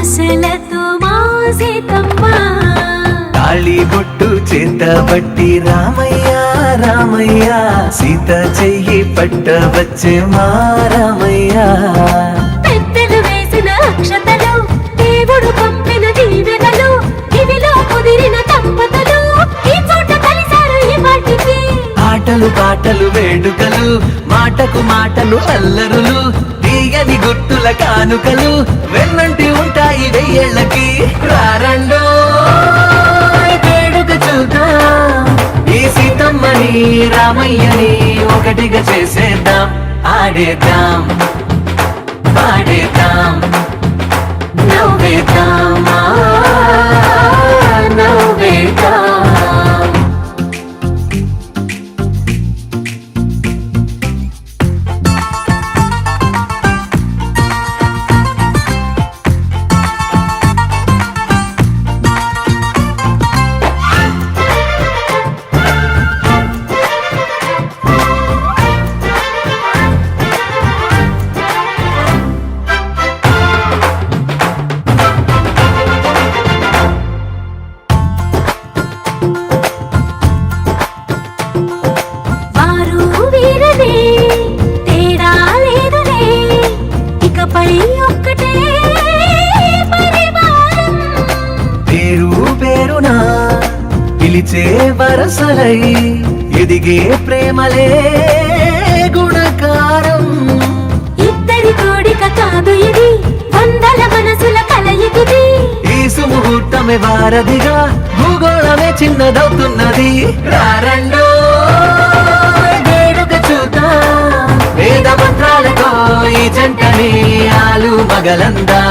ఆశలతో మా సీతమ్మ తాళి బొట్టు చేతబట్టి రామయ్య రామయ్య సీత చెయ్యి పట్టవచ్చే మా రామయ్య పెద్దలు వేసిన అక్షతలు దేవుడు పంపిన దీవెనలు ఇవిలో కుదిరిన దంపతులు ఈ చోట కలిశారు ఈ వాటికి ఆటలు పాటలు వేడుకలు మాటకు మాటలు అల్లరులు తీయని గుర్తుల కానుకలు వెన్నంటి ఉంటాయి వెయ్యేళ్ళకి రారండో వేడుక చూద్దాం ఈ సీతమ్మని రామయ్యని ఒకటిగా చేసేద్దాం ఆడేద్దాం పాడేద్దాం నవ్వేద్దాం నవ్వేద్దాం వారు వీరనే తేడా లేదులే ఇకపై ఒక్కటే పరివారం పేరు పేరునా పిలిచే వరసలై ఎదిగే ప్రేమలే గుణకారం ఇద్దరి కోడిక కాదు ఇది వందల మనసుల కలయికిది ఈ సుముహూర్తమే వారధిగా భూగోళమే చిన్నదవుతున్నది రారండో వేడుక చూద్దాం వేద మంత్రాలతో ఈ జంటని ఆలు మగలందా